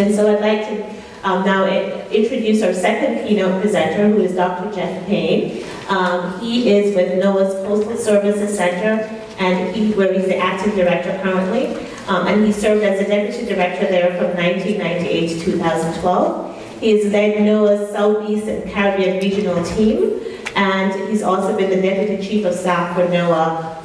And so I'd like to now introduce our second keynote presenter, who is Dr. Jeff Payne. He is with NOAA's Coastal Services Center, and where he's the acting director currently. And he served as the deputy director there from 1998 to 2012. He has led NOAA's Southeast and Caribbean regional team, and he's also been the deputy chief of staff for NOAA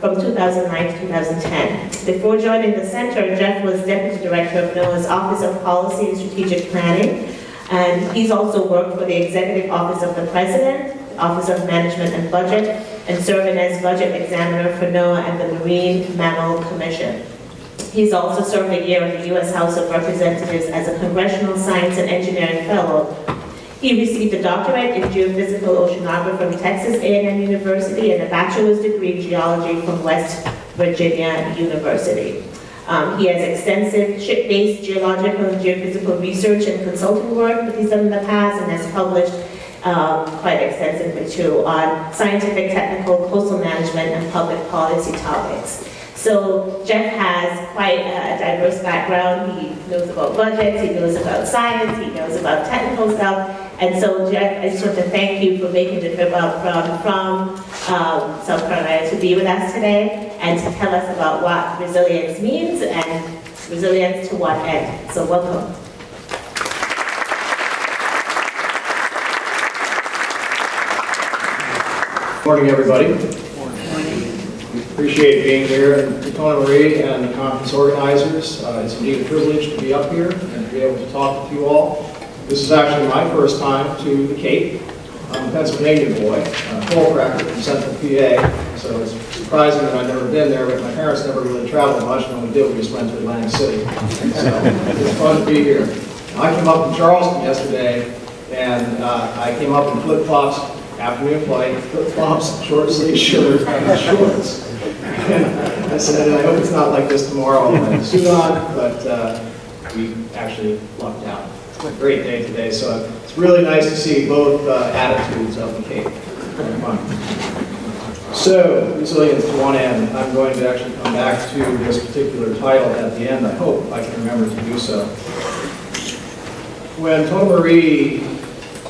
from 2009 to 2010. Before joining the center, Jeff was deputy director of NOAA's Office of Policy and Strategic Planning, and he's also worked for the Executive Office of the President, Office of Management and Budget, and serving as budget examiner for NOAA and the Marine Mammal Commission. He's also served a year in the U.S. House of Representatives as a Congressional Science and Engineering Fellow. He received a doctorate in geophysical oceanography from Texas A&M University and a bachelor's degree in geology from West Virginia University. He has extensive ship-based geological and geophysical research and consulting work that he's done in the past, and has published quite extensively too on scientific, technical, coastal management, and public policy topics. So Jeff has quite a diverse background. He knows about budgets, he knows about science, he knows about technical stuff. And so Jeff, I just want to thank you for making the trip out from South Carolina to be with us today and to tell us about what resilience means and resilience to what end. So welcome. Good morning, everybody. Appreciate being here, and Tona Marie and the conference organizers. It's indeed a privilege to be up here and to be able to talk with you all. This is actually my first time to the Cape. I'm a Pennsylvania boy, a coal cracker from Central PA, so it's surprising that I've never been there, but my parents never really traveled much, and when we did, we just went to Atlantic City. So it's fun to be here. I came up from Charleston yesterday, and I came up in flip-flops, afternoon flight, flip-flops, short-sleeve shirt, and shorts. I said, I hope it's not like this tomorrow. I'll have a suit on, but we actually lucked out. It's a great day today, so it's really nice to see both attitudes of the Cape. Very fun. So, resilience to one end. I'm going to actually come back to this particular title at the end. I hope I can remember to do so. When Tona Marie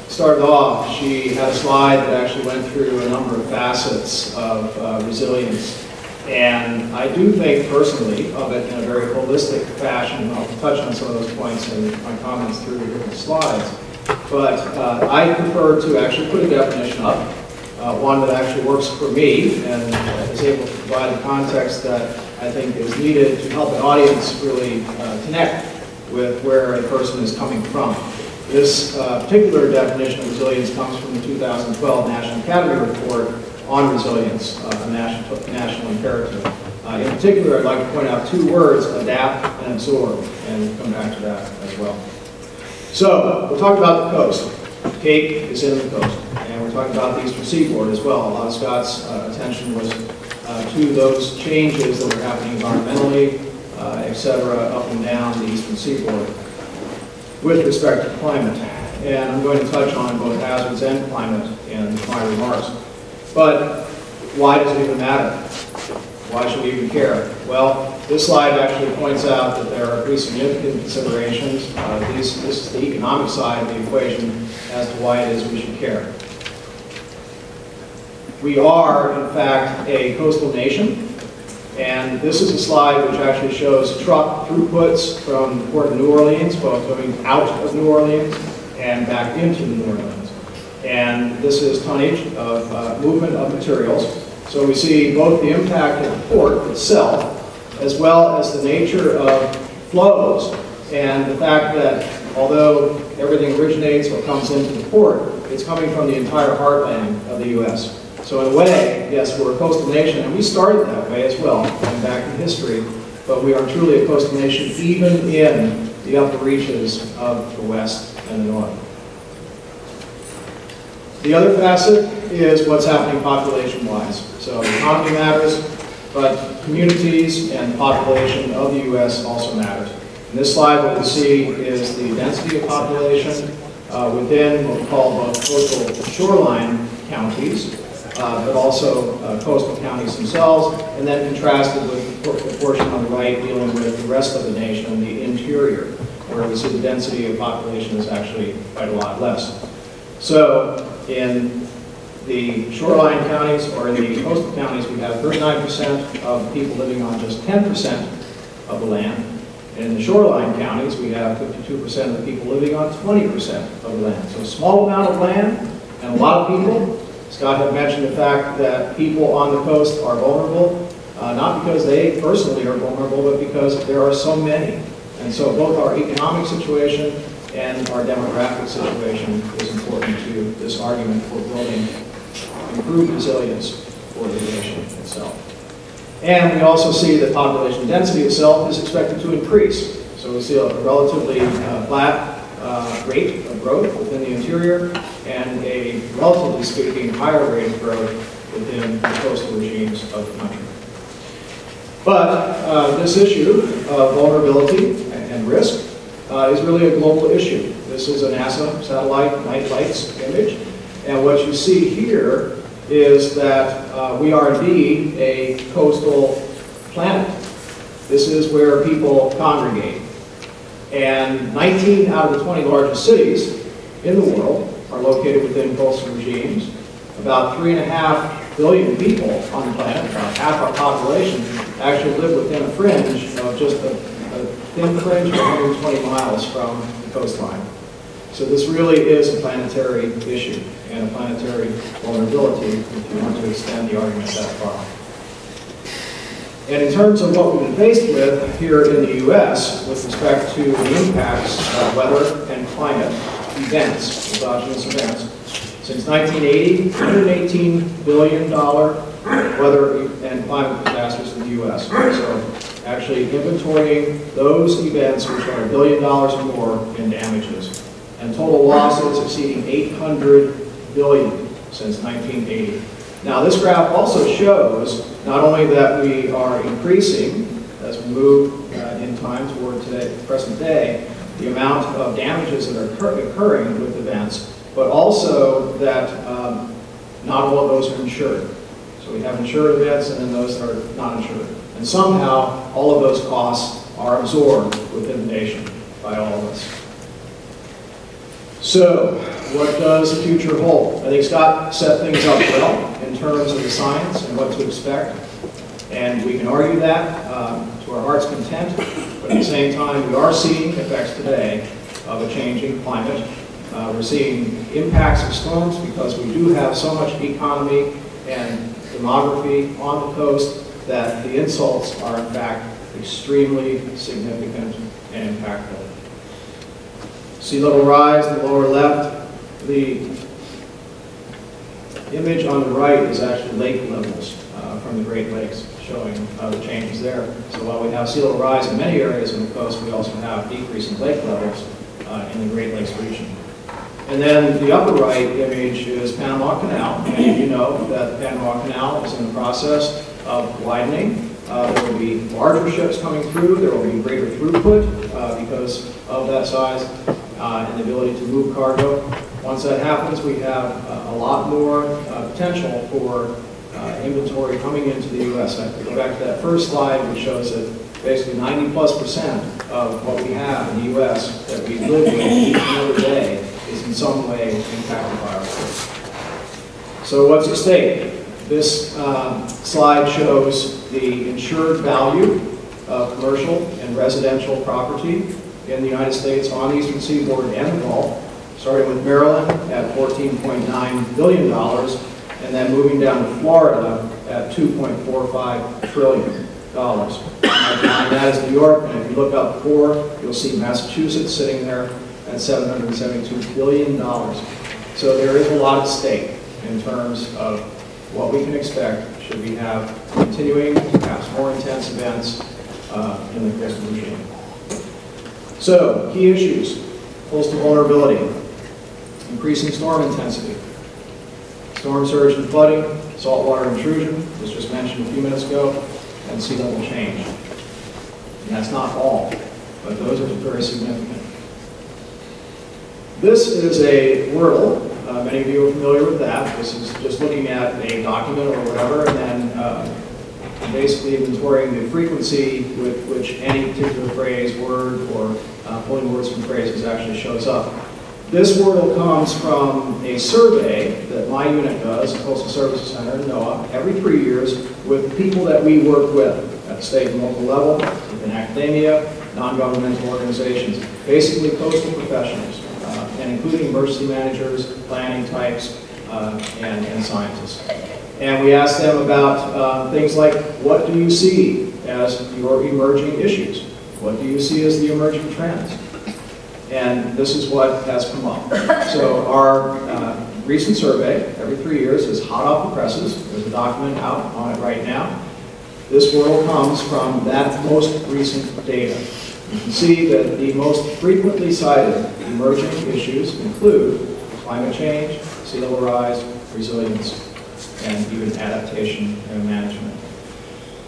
started off, she had a slide that actually went through a number of facets of resilience. And I do think personally of it in a very holistic fashion. I'll touch on some of those points in my comments through the slides. But I prefer to actually put a definition up, one that actually works for me and is able to provide the context that I think is needed to help an audience really connect with where a person is coming from. This particular definition of resilience comes from the 2012 National Academy Report on resilience, a national imperative. In particular, I'd like to point out two words, adapt and absorb, and we'll come back to that as well. So, we'll talk about the coast. The Cape is in the coast, and we're talking about the eastern seaboard as well. A lot of Scott's attention was to those changes that were happening environmentally, et cetera, up and down the eastern seaboard with respect to climate. And I'm going to touch on both hazards and climate in my remarks. But why does it even matter? Why should we even care? Well, this slide actually points out that there are pretty significant considerations. This is the economic side of the equation as to why it is we should care. We are, in fact, a coastal nation. And this is a slide which actually shows truck throughputs from the port of New Orleans, both going out of New Orleans and back into New Orleans. And this is tonnage of movement of materials. So we see both the impact of the port itself, as well as the nature of flows, and the fact that although everything originates or comes into the port, it's coming from the entire heartland of the U.S. So in a way, yes, we're a coastal nation, and we started that way as well, going back in history, but we are truly a coastal nation even in the upper reaches of the West and the North. The other facet is what's happening population-wise. So the economy matters, but communities and population of the U.S. also matters. In this slide, what we see is the density of population within what we call both coastal shoreline counties, but also coastal counties themselves, and then contrasted with the portion on the right dealing with the rest of the nation, the interior. where we see the density of population is actually quite a lot less. So in the shoreline counties or in the coastal counties, we have 39% of people living on just 10% of the land. And in the shoreline counties, we have 52% of the people living on 20% of the land. So a small amount of land and a lot of people. Scott had mentioned the fact that people on the coast are vulnerable, not because they personally are vulnerable, but because there are so many. And so both our economic situation and our demographic situation is important to this argument for building improved resilience for the nation itself. And we also see that population density itself is expected to increase. So we see a relatively flat rate of growth within the interior and a, relatively speaking, higher rate of growth within the coastal regimes of the country. But this issue of vulnerability and risk is really a global issue. This is a NASA satellite night lights image. And what you see here is that we are indeed a coastal planet. This is where people congregate. And 19 out of the 20 largest cities in the world are located within coastal regimes. About 3.5 billion people on the planet, about half our population, actually live within a fringe of just a thin fringe of 120 miles from the coastline. So this really is a planetary issue and a planetary vulnerability if you want to extend the argument that far. And in terms of what we've been faced with here in the U.S. with respect to the impacts of weather and climate events, exogenous events, since 1980, $118 billion weather and climate disasters in the U.S. So actually inventorying those events which are $1 billion or more in damages. And total losses exceeding $800 billion since 1980. Now this graph also shows not only that we are increasing as we move in time toward today, present day, the amount of damages that are occurring with events, but also that not all of those are insured. So we have insured events and then those that are not insured. And somehow all of those costs are absorbed within the nation by all of us. So, what does the future hold? I think Scott set things up well in terms of the science and what to expect. And we can argue that to our heart's content, but at the same time, we are seeing effects today of a changing climate. We're seeing impacts of storms because we do have so much economy and demography on the coast that the insults are in fact extremely significant and impactful. Sea level rise in the lower left. The image on the right is actually lake levels from the Great Lakes, showing the changes there. So while we have sea level rise in many areas on the coast, we also have decrease in lake levels in the Great Lakes region. And then the upper right image is Panama Canal. And you know that the Panama Canal is in the process of widening. There will be larger ships coming through. There will be greater throughput because of that size and the ability to move cargo. Once that happens, we have a lot more potential for inventory coming into the U.S. I have to go back to that first slide, which shows that basically 90+% of what we have in the U.S. that we live with each and every day is in some way impacted by our coast. So what's at stake? This slide shows the insured value of commercial and residential property in the United States on the eastern seaboard and the Gulf, starting with Maryland at $14.9 billion, and then moving down to Florida at $2.45 trillion. Behind that is New York, and if you look up 4, you'll see Massachusetts sitting there at $772 billion. So there is a lot at stake in terms of what we can expect should we have continuing, perhaps more intense events in the coastal regime. So, key issues: coastal vulnerability, increasing storm intensity, storm surge and flooding, saltwater intrusion, was just mentioned a few minutes ago, and sea level change. And that's not all, but those are very significant. This is a Wordle. Many of you are familiar with that. This is just looking at a document or whatever, and then and basically inventorying the frequency with which any particular phrase, word, or pulling words from phrases actually shows up. This wordle comes from a survey that my unit does, the Coastal Services Center in NOAA, every 3 years with the people that we work with at the state and local level, within academia, non-governmental organizations, basically coastal professionals, and including emergency managers, planning types, and scientists. And we ask them about things like, what do you see as your emerging issues? What do you see as the emerging trends? And this is what has come up. So our recent survey, every 3 years, is hot off the presses. There's a document out on it right now. This world comes from that most recent data. You can see that the most frequently cited emerging issues include climate change, sea level rise, resilience, and even adaptation and management.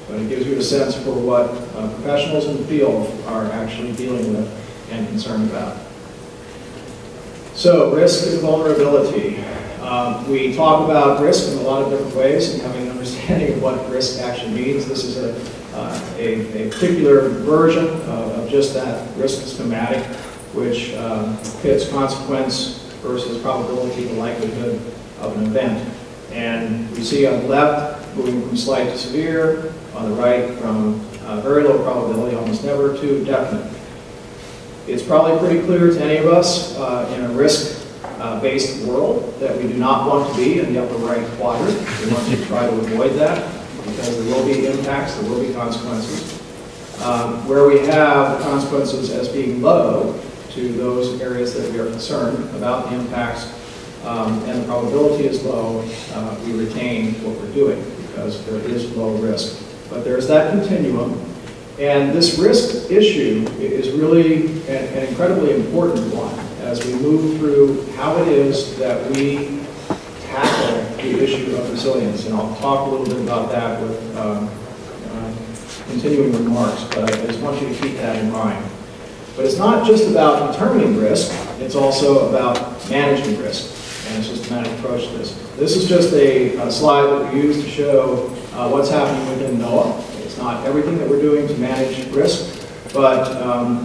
But it gives you a sense for what professionals in the field are actually dealing with and concerned about. So, risk and vulnerability. We talk about risk in a lot of different ways and having an understanding of what risk actually means. This is a particular version of just that risk schematic, which pits consequence versus probability, the likelihood of an event. And we see on the left, moving from slight to severe, on the right from very low probability, almost never, to definite. It's probably pretty clear to any of us in a risk-based world that we do not want to be in the upper right quadrant. We want to try to avoid that because there will be impacts, there will be consequences. Where we have the consequences as being low to those areas that we are concerned about the impacts, and the probability is low, we retain what we're doing because there is low risk. But there's that continuum. And this risk issue is really an incredibly important one as we move through how it is that we tackle the issue of resilience. And I'll talk a little bit about that with continuing remarks, but I just want you to keep that in mind. But it's not just about determining risk, it's also about managing risk and a systematic approach to this. This is just a slide that we use to show what's happening within NOAA. It's not everything that we're doing to manage risk, but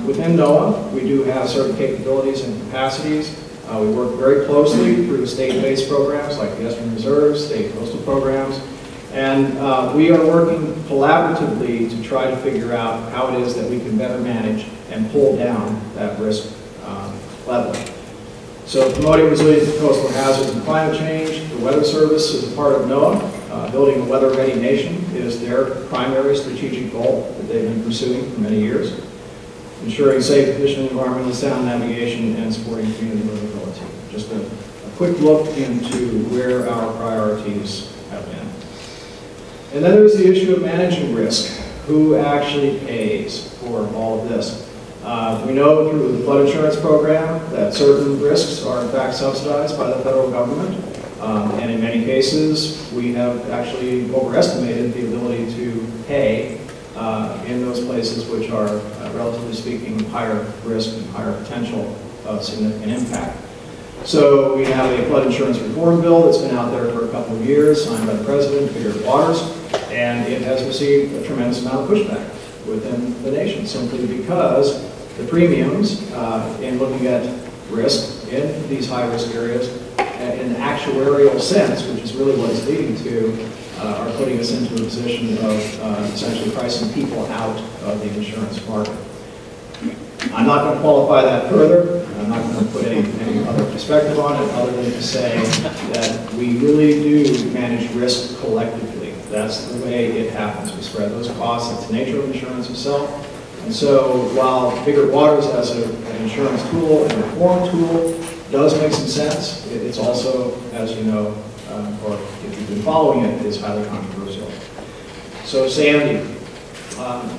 within NOAA, we do have certain capabilities and capacities. We work very closely through state-based programs like the Eastern Reserve, state coastal programs, and we are working collaboratively to try to figure out how it is that we can better manage and pull down that risk level. So promoting resilience to coastal hazards and climate change, the Weather Service is a part of NOAA. Building a weather-ready nation is their primary strategic goal that they've been pursuing for many years. Ensuring safe, efficient, environmentally sound navigation and supporting community livability. Just a quick look into where our priorities have been. And then there's the issue of managing risk. Who actually pays for all of this? We know through the flood insurance program that certain risks are in fact subsidized by the federal government. And in many cases, we have actually overestimated the ability to pay in those places which are, relatively speaking, higher risk and higher potential of significant impact. So we have a flood insurance reform bill that's been out there for a couple of years, signed by the President, Bigger Waters, and it has received a tremendous amount of pushback within the nation, simply because the premiums in looking at risk in these high-risk areas in an actuarial sense, which is really what it's leading to, are putting us into a position of essentially pricing people out of the insurance market. I'm not going to qualify that further. I'm not going to put any other perspective on it other than to say that we really do manage risk collectively. That's the way it happens. We spread those costs. That's the nature of insurance itself. And so while Bigger Waters as an insurance tool and a reform tool does make some sense, it's also, as you know, or if you've been following it, is highly controversial. So Sandy,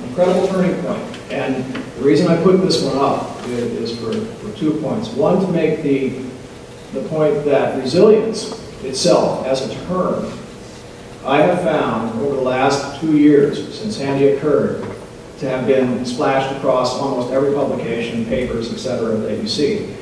incredible turning point. And the reason I put this one up is for 2 points. One, to make the point that resilience itself as a term, I have found over the last 2 years since Sandy occurred to have been splashed across almost every publication, papers, etc. that you see.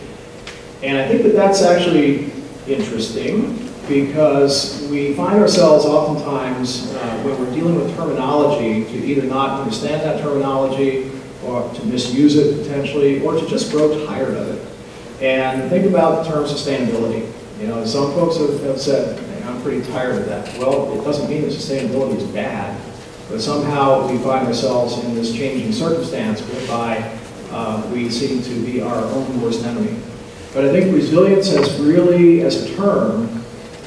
And I think that that's actually interesting because we find ourselves oftentimes, when we're dealing with terminology, to either not understand that terminology, or to misuse it potentially, or to just grow tired of it. And think about the term sustainability. You know, some folks have said, I'm pretty tired of that. Well, it doesn't mean that sustainability is bad, but somehow we find ourselves in this changing circumstance whereby we seem to be our own worst enemy. But I think resilience has really, as a term,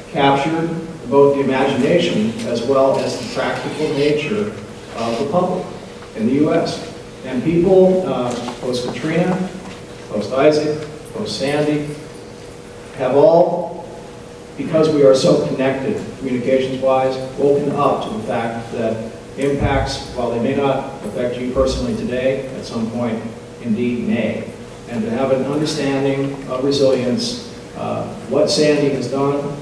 captured both the imagination as well as the practical nature of the public in the U.S. And people, post-Katrina, post-Isaac, post-Sandy, have all, because we are so connected communications-wise, woken up to the fact that impacts, while they may not affect you personally today, at some point indeed may. And to have an understanding of resilience, what Sandy has done,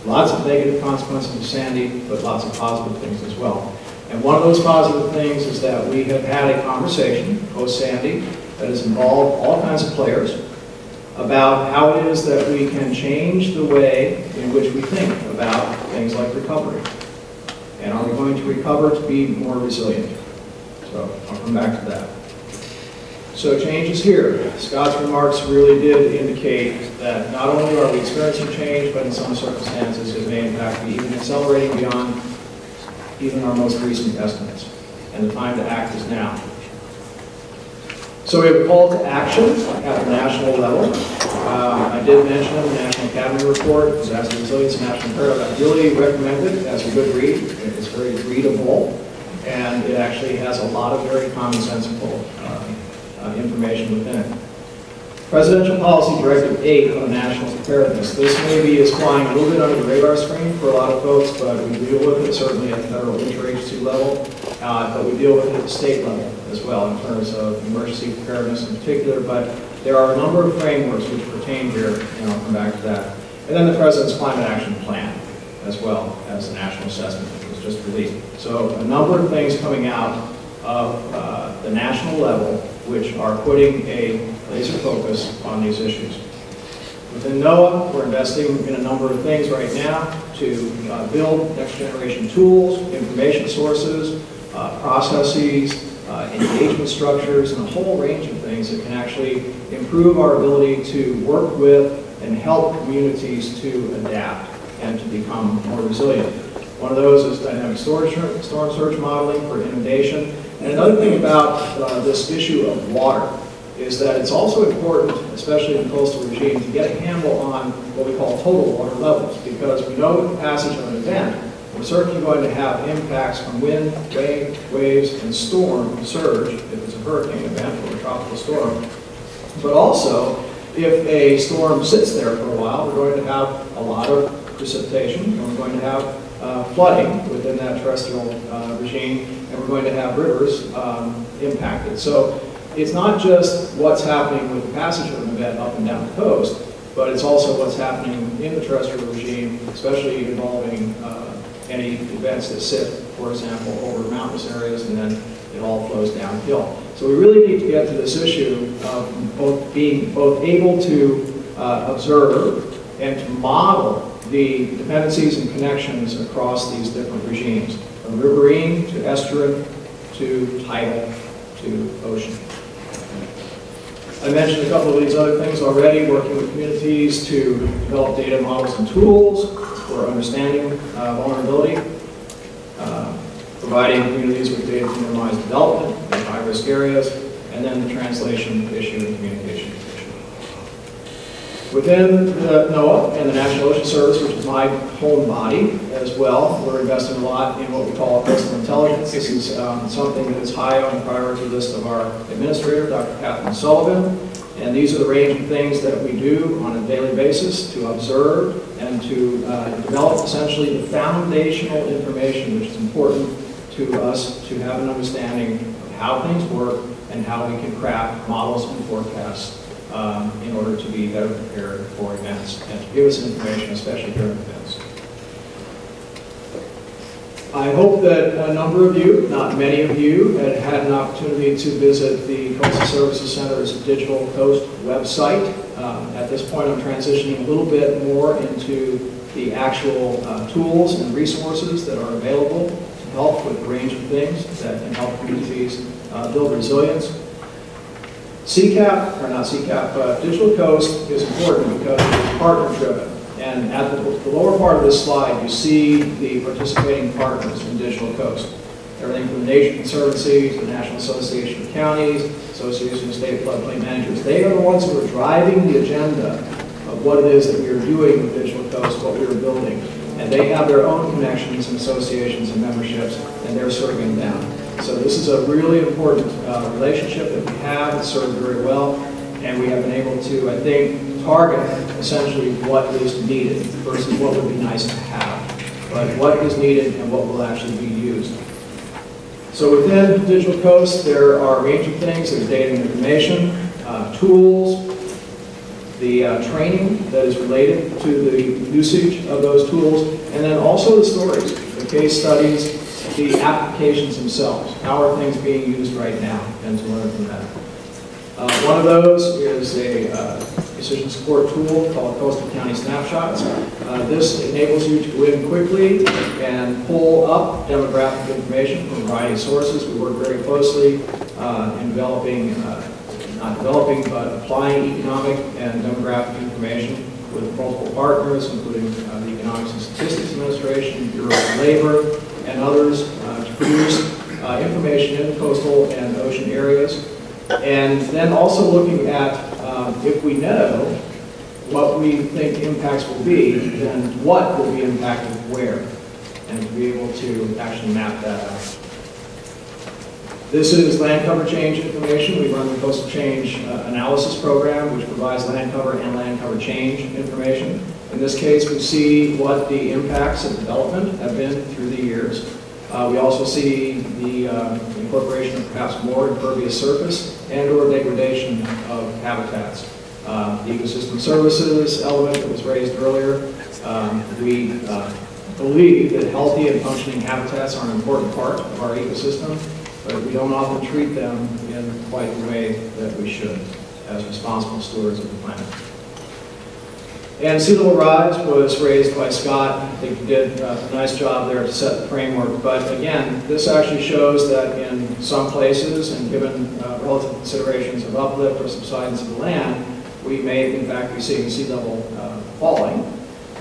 lots of negative consequences of Sandy, but lots of positive things as well. And one of those positive things is that we have had a conversation post-Sandy that has involved all kinds of players about how it is that we can change the way in which we think about things like recovery. And are we going to recover to be more resilient? So I'll come back to that. So change is here. Scott's remarks really did indicate that not only are we experiencing change, but in some circumstances it may in fact be even accelerating beyond even our most recent estimates. And the time to act is now. So we have a call to action at the national level. I did mention the National Academy report, Disaster Resilience and National Imperative. I really recommend it as a good read. It's very readable, and it actually has a lot of very commonsensical information within it. Presidential Policy Directive 8 on national preparedness. This maybe is flying a little bit under the radar screen for a lot of folks, but we deal with it certainly at the federal interagency level, but we deal with it at the state level as well in terms of emergency preparedness in particular, but there are a number of frameworks which pertain here, and I'll come back to that. And then the President's Climate Action Plan, as well as the National Assessment, which was just released. So a number of things coming out of the national level which are putting a laser focus on these issues. Within NOAA, we're investing in a number of things right now to build next generation tools, information sources, processes, engagement structures, and a whole range of things that can actually improve our ability to work with and help communities to adapt and to become more resilient. One of those is dynamic storm surge modeling for inundation. And another thing about this issue of water is that it's also important, especially in coastal regime, to get a handle on what we call total water levels, because we know with the passage of an event, we're certainly going to have impacts from wind, rain, waves, and storm surge, if it's a hurricane event or a tropical storm. But also, if a storm sits there for a while, we're going to have a lot of precipitation, and we're going to have flooding within that terrestrial regime, and we're going to have rivers impacted. So it's not just what's happening with the passage of an event up and down the coast, but it's also what's happening in the terrestrial regime, especially involving any events that sit, for example, over mountainous areas, and then it all flows downhill. So we really need to get to this issue of being able to observe and to model the dependencies and connections across these different regimes, from riverine to estuarine to tidal to ocean. I mentioned a couple of these other things already, working with communities to develop data models and tools for understanding vulnerability, providing communities with data to minimize development in high-risk areas, and then the translation issue and communication issue. Within the NOAA and the National Ocean Service, which is my home body as well, we're investing a lot in what we call coastal intelligence. This is something that is high on the priority list of our administrator, Dr. Catherine Sullivan. And these are the range of things that we do on a daily basis to observe and to develop essentially the foundational information which is important to us to have an understanding of how things work and how we can craft models and forecasts in order to be better prepared for events and to give us information, especially during events. I hope that a number of you, not many of you, had had an opportunity to visit the Coastal Services Center's Digital Coast website. At this point, I'm transitioning a little bit more into the actual tools and resources that are available to help with a range of things that can help communities build resilience. CCAP, or not CCAP, but Digital Coast is important because it's partner-driven. And at the lower part of this slide, you see the participating partners in Digital Coast. Everything from the Nature Conservancy to the National Association of Counties, Association of State Floodplain Managers. They are the ones who are driving the agenda of what it is that we are doing with Digital Coast, what we are building. And they have their own connections and associations and memberships, and they're serving them. So this is a really important relationship that we have. It's served very well, and we have been able to, I think, target essentially what is needed versus what would be nice to have, but what is needed and what will actually be used. So within Digital Coast, there are a range of things. There's data and information, tools, the training that is related to the usage of those tools, and then also the stories, the case studies, the applications themselves. How are things being used right now, and to learn from that. One of those is a decision support tool called Coastal County Snapshots. This enables you to go in quickly and pull up demographic information from a variety of sources. We work very closely in developing, not developing, but applying economic and demographic information with multiple partners, including the Economics and Statistics Administration, Bureau of Labor, and others to produce information in coastal and ocean areas. And then also looking at if we know what we think impacts will be, then what will be impacted where, and to be able to actually map that out. This is land cover change information. We run the Coastal Change Analysis Program, which provides land cover and land cover change information. In this case, we see what the impacts of development have been through the years. We also see the incorporation of perhaps more impervious surface and or degradation of habitats. The ecosystem services element that was raised earlier, we believe that healthy and functioning habitats are an important part of our ecosystem, but we don't often treat them in quite the way that we should as responsible stewards of the planet. And sea level rise was raised by Scott. I think he did a nice job there to set the framework. But again, this actually shows that in some places, and given relative considerations of uplift or subsidence of the land, we may in fact be seeing sea level falling.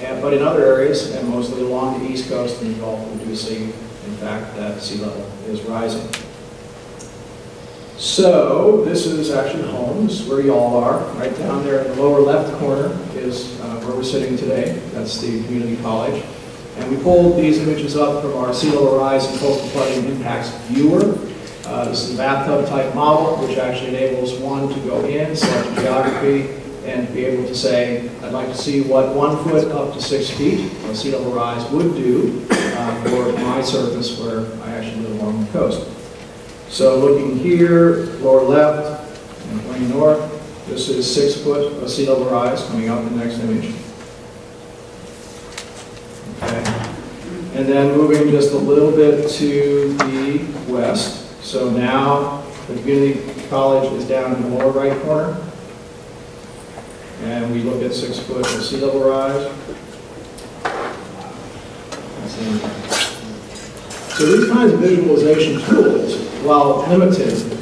But in other areas, and mostly along the east coast and the Gulf, we do see, in fact, that sea level is rising. So this is actually homes, where you all are. Right down there in the lower left corner is where we're sitting today. That's the community college. And we pulled these images up from our sea level rise and coastal flooding impacts viewer. This is a bathtub type model, which actually enables one to go in, select a geography, and be able to say, I'd like to see what 1 foot up to 6 feet of sea level rise would do for my surface where I actually live along the coast. So looking here, lower left, and going north, this is 6 foot of sea level rise coming up in the next image. Okay. And then moving just a little bit to the west. So now the community college is down in the lower right corner. And we look at 6 foot of sea level rise. So these kinds of visualization tools, while limited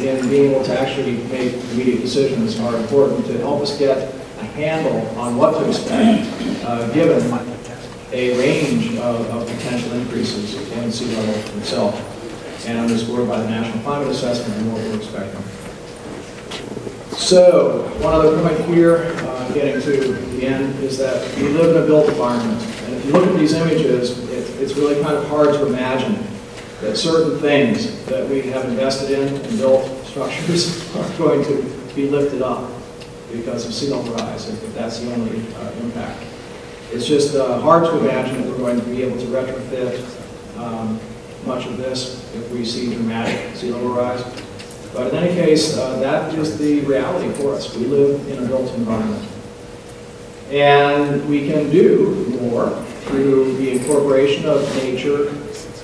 in being able to actually make immediate decisions, are important to help us get a handle on what to expect given a range of potential increases in sea level itself, and underscored by the National Climate Assessment and what we're expecting. So, one other point here, getting to the end, is that we live in a built environment. And if you look at these images, it's really kind of hard to imagine that certain things that we have invested in and built structures are going to be lifted up because of sea level rise, if that's the only impact. It's just hard to imagine that we're going to be able to retrofit much of this if we see dramatic sea level rise. But in any case, that is the reality for us. We live in a built environment. And we can do more through the incorporation of nature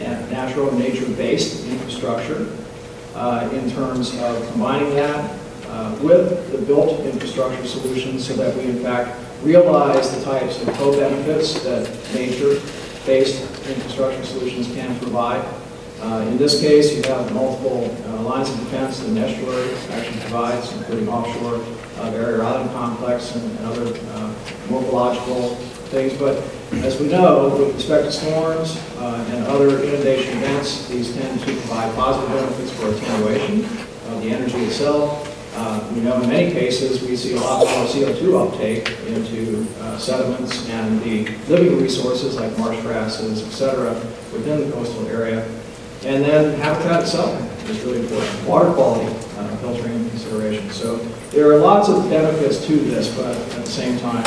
and natural and nature-based infrastructure in terms of combining that with the built infrastructure solutions so that we in fact realize the types of co-benefits that nature-based infrastructure solutions can provide. In this case, you have multiple lines of defense that an estuary actually provides, including offshore barrier island complex and other morphological things. But as we know, with respect to storms and other inundation events, these tend to provide positive benefits for attenuation of the energy itself. We know in many cases we see a lot more CO2 uptake into sediments and the living resources like marsh grasses, etc., within the coastal area. And then habitat itself is really important. Water quality filtering and consideration. So there are lots of benefits to this, but at the same time,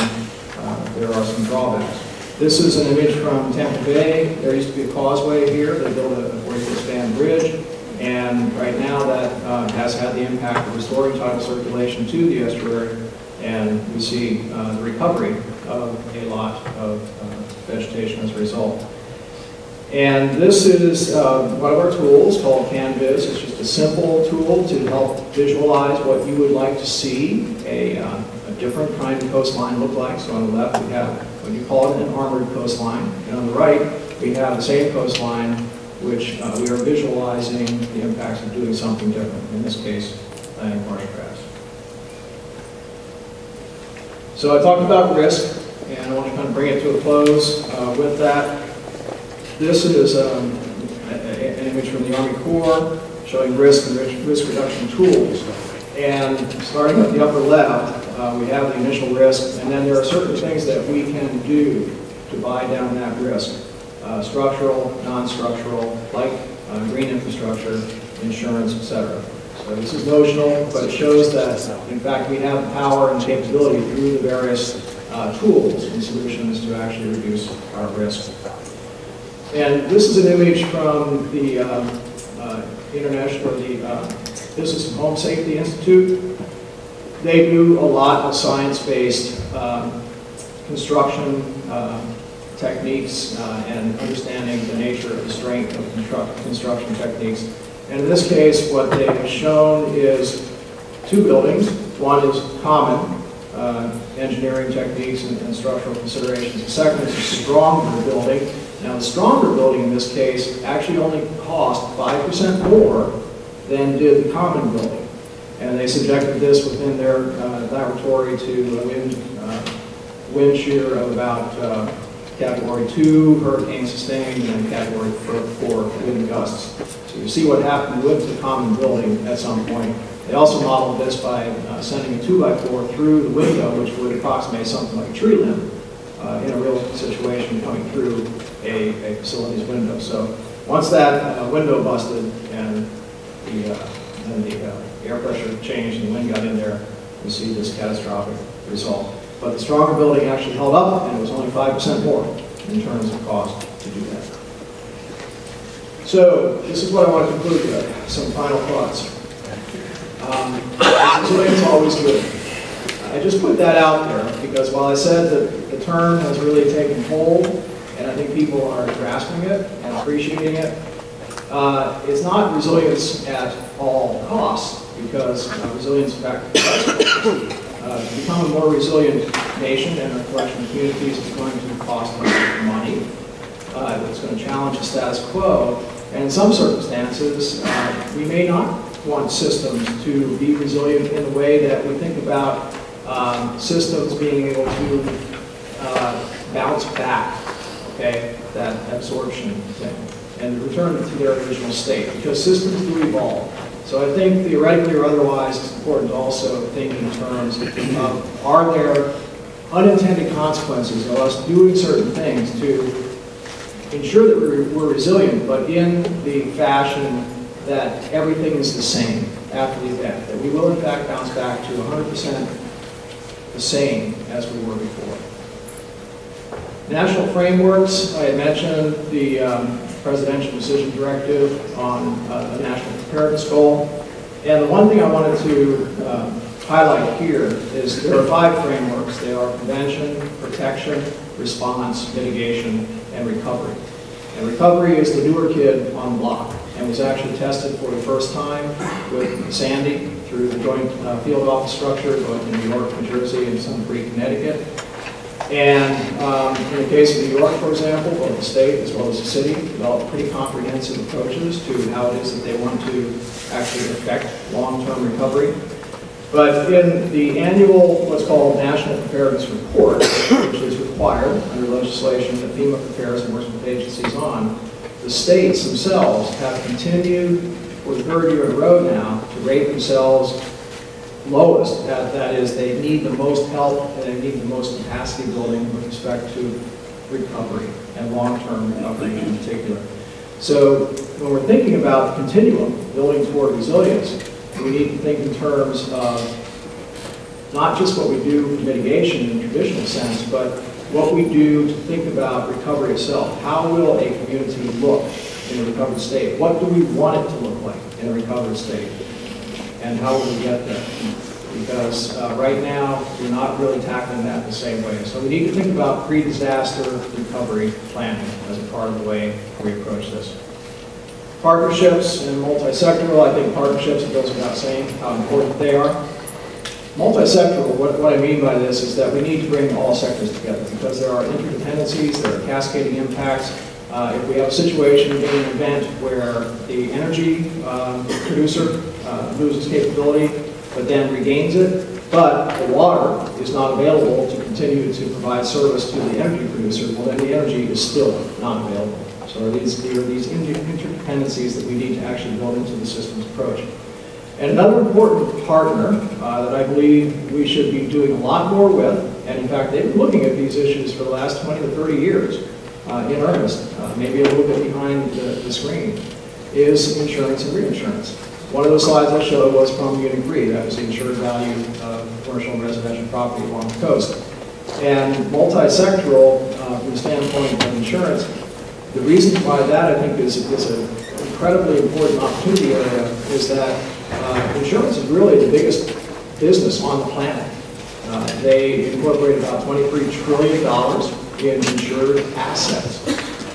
there are some drawbacks. This is an image from Tampa Bay. There used to be a causeway here. They built a 40-foot span bridge. And right now that has had the impact of restoring tidal circulation to the estuary. And we see the recovery of a lot of vegetation as a result. And this is one of our tools called CanVis. It's just a simple tool to help visualize what you would like to see a different kind of coastline look like. So on the left we have what you call it an armored coastline. And on the right we have the same coastline which we are visualizing the impacts of doing something different. In this case, planting marsh grass. So I talked about risk, and I want to kind of bring it to a close with that. This is an image from the Army Corps showing risk and risk reduction tools. And starting at the upper left, we have the initial risk, and then there are certain things that we can do to buy down that risk. Structural, non-structural, like green infrastructure, insurance, etc. So this is notional, but it shows that, in fact, we have the power and capability through the various tools and solutions to actually reduce our risk. And this is an image from the Business and Home Safety Institute. They do a lot of science-based construction techniques and understanding the nature of the strength of construction techniques. And in this case, what they have shown is two buildings. One is common engineering techniques and structural considerations. The second is a stronger building. Now, the stronger building in this case actually only cost 5% more than did the common building. And they subjected this within their laboratory to a wind shear of about Category 2, hurricane sustained, and then Category 4 wind gusts. So you see what happened with the common building at some point. They also modeled this by sending a 2x4 through the window, which would approximate something like a tree limb in a real situation coming through a facility's window. So once that window busted and the air pressure changed and the wind got in there, you see this catastrophic result. But the stronger building actually held up, and it was only 5% more in terms of cost to do that. So this is what I want to conclude with, some final thoughts. Resilience is always good. I just put that out there because while I said that the term has really taken hold, and I think people are grasping it and appreciating it, it's not resilience at all costs, because resilience, in fact, to become a more resilient nation and a collection of communities is going to cost us money. It's going to challenge the status quo. And in some circumstances, we may not want systems to be resilient in the way that we think about systems being able to bounce back, okay, that absorption thing, and return to their original state, because systems do evolve. So I think theoretically or otherwise, it's important to also think in terms of, are there unintended consequences of us doing certain things to ensure that we're resilient, but in the fashion that everything is the same after the event, that we will in fact bounce back to 100% the same as we were before. National frameworks, I had mentioned the Presidential Decision Directive on the National Preparedness Goal. And the one thing I wanted to highlight here is there are 5 frameworks. They are prevention, protection, response, mitigation, and recovery. And recovery is the newer kid on the block and was actually tested for the first time with Sandy through the Joint Field Office Structure, both in New York, New Jersey, and some Creek, Connecticut. And in the case of New York, for example, both the state as well as the city developed pretty comprehensive approaches to how it is that they want to actually affect long-term recovery. But in the annual, what's called National Preparedness Report, which is required under legislation that FEMA prepares and works with agencies on, the states themselves have continued for the third year in a row now to rate themselves lowest. That is, they need the most help and they need the most capacity building with respect to recovery and long-term recovery in particular. So when we're thinking about the continuum, building toward resilience, we need to think in terms of not just what we do for mitigation in the traditional sense, but what we do to think about recovery itself. How will a community look in a recovered state? What do we want it to look like in a recovered state? And how will we get there? Because right now, we're not really tackling that the same way. So we need to think about pre-disaster recovery planning as a part of the way we approach this. Partnerships and multi-sectoral, I think partnerships, it goes without saying how important they are. Multi-sectoral, what I mean by this is that we need to bring all sectors together because there are interdependencies, there are cascading impacts. If we have a situation in an event where the energy producer loses capability but then regains it, but the water is not available to continue to provide service to the energy producer, well then the energy is still not available. So there are these interdependencies that we need to actually build into the systems approach. And another important partner that I believe we should be doing a lot more with, and in fact they've been looking at these issues for the last 20 to 30 years in earnest, maybe a little bit behind the screen, is insurance and reinsurance. One of the slides I showed was from Munich Re, that was the insured value of commercial and residential property along the coast. And multi-sectoral, from the standpoint of insurance, the reason why that I think is an incredibly important opportunity area is that insurance is really the biggest business on the planet. They incorporate about $23 trillion in insured assets.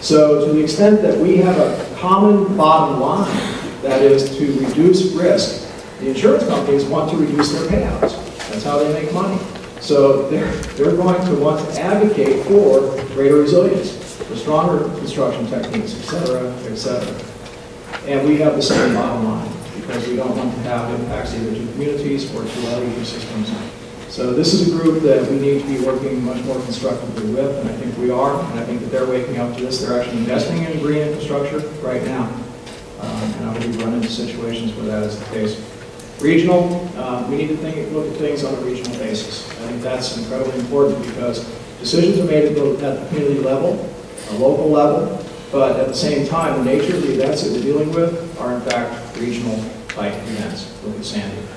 So to the extent that we have a common bottom line, that is to reduce risk, the insurance companies want to reduce their payouts. That's how they make money. So they're going to want to advocate for greater resilience, for stronger construction techniques, et cetera, et cetera. And we have the same bottom line because we don't want to have impacts either to communities or to other ecosystems. So this is a group that we need to be working much more constructively with, and I think we are, and I think that they're waking up to this. They're actually investing in green infrastructure right now, and I believe run into situations where that is the case. Regional, we need to look at things on a regional basis. I think that's incredibly important because decisions are made at the community level, a local level, but at the same time, the nature of the events that we're dealing with are in fact regional type events. Look at Sandy.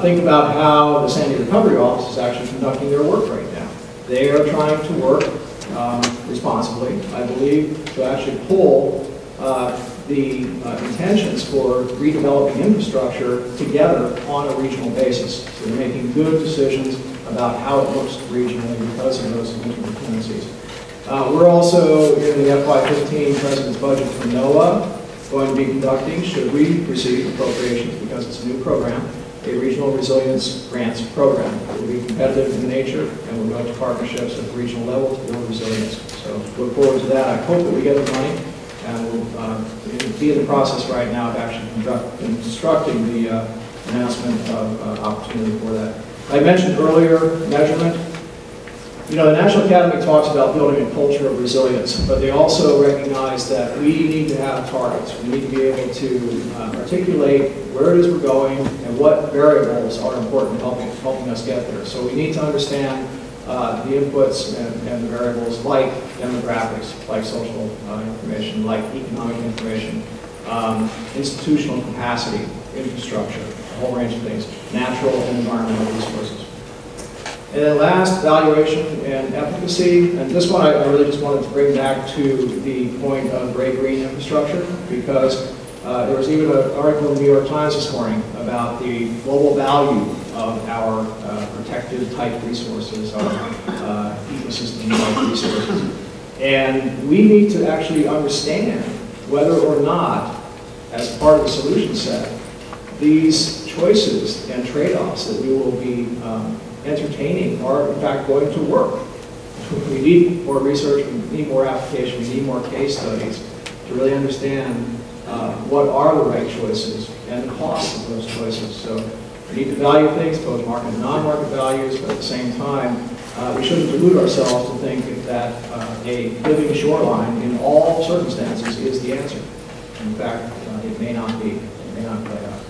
Think about how the Sandy Recovery Office is actually conducting their work right now. They are trying to work responsibly, I believe, to actually pull the intentions for redeveloping infrastructure together on a regional basis. So they're making good decisions about how it looks regionally because of those interdependencies. We're also in the FY15 President's budget for NOAA going to be conducting, should we receive appropriations because it's a new program, a regional resilience grants program. It will be competitive in nature and we'll go into partnerships at the regional level to build resilience. So look forward to that. I hope that we get the money and we'll be in the process right now of actually constructing the announcement of opportunity for that. I mentioned earlier measurement. You know, the National Academy talks about building a culture of resilience, but they also recognize that we need to have targets. We need to be able to articulate where it is we're going and what variables are important in helping us get there. So we need to understand the inputs and the variables like demographics, like social information, like economic information, institutional capacity, infrastructure, a whole range of things, natural and environmental resources. And then last, valuation and efficacy. And this one I really just wanted to bring back to the point of gray-green infrastructure because there was even an article in the New York Times this morning about the global value of our protected type resources, our ecosystem-like resources. And we need to actually understand whether or not, as part of the solution set, these choices and trade-offs that we will be entertaining are in fact going to work. We need more research, we need more application, we need more case studies to really understand what are the right choices and the costs of those choices. So we need to value things, both market and non-market values, but at the same time, we shouldn't delude ourselves to think that a living shoreline in all circumstances is the answer. In fact, it may not be. It may not play out.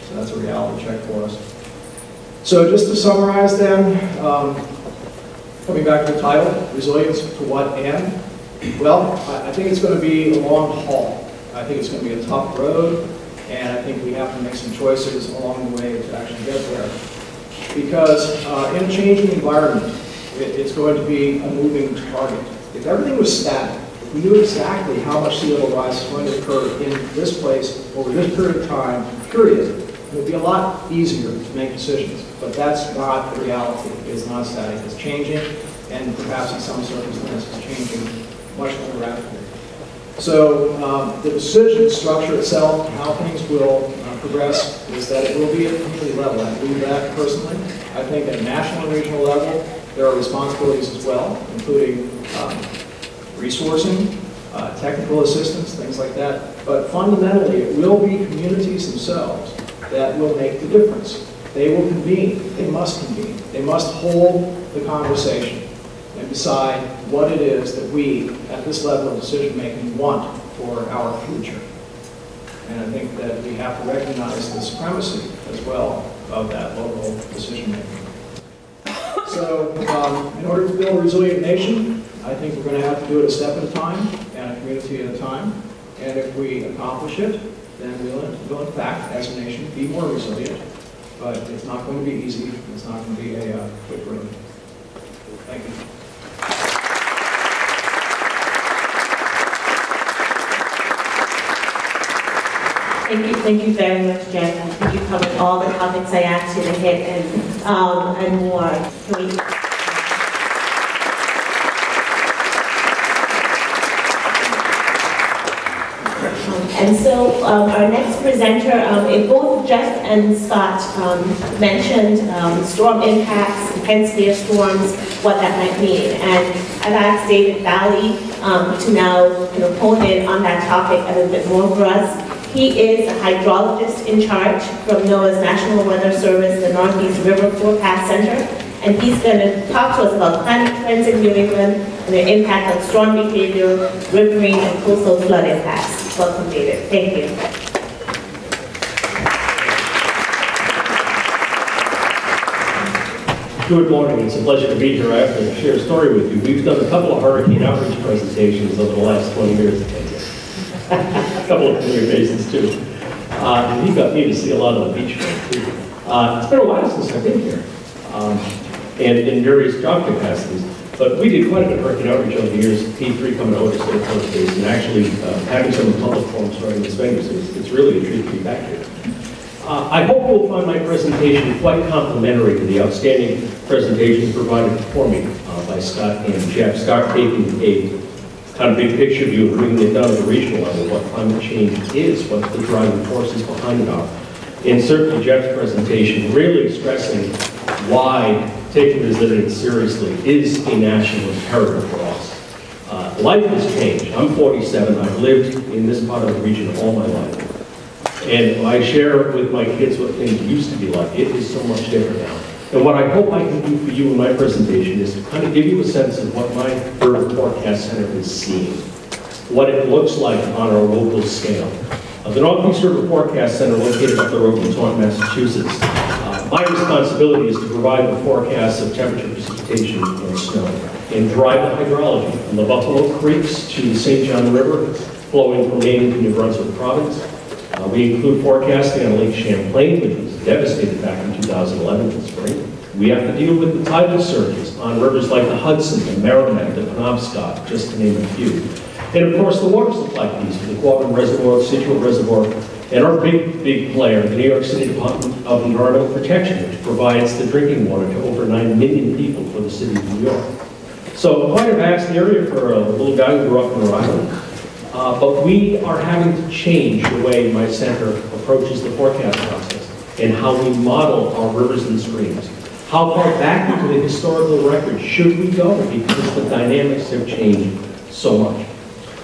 So that's a reality check for us. So just to summarize then, coming back to the title, Resilience to what end? Well, I think it's going to be a long haul. I think it's going to be a tough road, and I think we have to make some choices along the way to actually get there. Because in a changing environment, it's going to be a moving target. If everything was static, if we knew exactly how much sea level rise is going to occur in this place over this period of time, period, it would be a lot easier to make decisions. But that's not the reality. It's not static. It's changing, and perhaps in some circumstances changing much more rapidly. So the decision structure itself, how things will progress, is that it will be at the community level. I believe that personally. I think at a national and regional level, there are responsibilities as well, including resourcing, technical assistance, things like that. But fundamentally, it will be communities themselves that will make the difference. They will convene. They must convene. They must hold the conversation and decide what it is that we, at this level of decision-making, want for our future. And I think that we have to recognize the supremacy as well of that local decision-making. So in order to build a resilient nation, I think we're going to have to do it a step at a time and a community at a time. And if we accomplish it, then we'll in fact, as a nation, be more resilient. But it's not going to be easy. It's not going to be a quick road. Thank you. Thank you very much, Jeff. I think you covered all the topics I asked you to hit and more. And so our next presenter, both Jeff and Scott mentioned storm impacts, intensity of storms, what that might mean. And I've asked David Valee to now hone in on that topic a little bit more for us. He is a hydrologist-in-charge from NOAA's National Weather Service, the Northeast River Forecast Center, and he's going to talk to us about climate trends in New England and their impact on storm behavior, riverine, and coastal flood impacts. Welcome, David. Thank you. Good morning. It's a pleasure to be here. I have to share a story with you. We've done a couple of hurricane outreach presentations over the last 20 years. A couple of familiar faces, too. And he got me to see a lot of the beach folk, too. It's been a while since I've been here, and in various job capacities. But we did quite a bit of hurricane outreach over the years, P3 coming over to State Coast Base, and actually having some public forums starting this venue, so it's really a treat to be back here. I hope you'll find my presentation quite complimentary to the outstanding presentations provided before me by Scott and Jeff. Scott taking a kind of big picture view and bringing it down to the regional level, what climate change is, what the driving forces behind it are. And certainly Jeff's presentation really stressing why taking resilience seriously is a national imperative for us. Life has changed. I'm 47. I've lived in this part of the region all my life. And I share with my kids what things used to be like. It is so much different now. And what I hope I can do for you in my presentation is to kind of give you a sense of what my River Forecast Center is seeing, what it looks like on a local scale. The Northeast River Forecast Center, located up the road from Taunton, Massachusetts, my responsibility is to provide the forecasts of temperature, precipitation, and snow, and drive the hydrology from the Buffalo Creeks to the St. John River, flowing from Maine to New Brunswick Province. We include forecasting on Lake Champlain, which was devastated back in 2011 in the spring. We have to deal with the tidal surges on rivers like the Hudson, the Merrimack, the Penobscot, just to name a few. And of course, the water supply piece, the Quabbin Reservoir, Situate Reservoir, and our big player, the New York City Department of Environmental Protection, which provides the drinking water to over 9 million people for the city of New York. So quite a vast area for a little guy who grew up in Rhode Island. But we are having to change the way my center approaches the forecast process and how we model our rivers and streams. How far back into the historical record should we go? Because the dynamics have changed so much.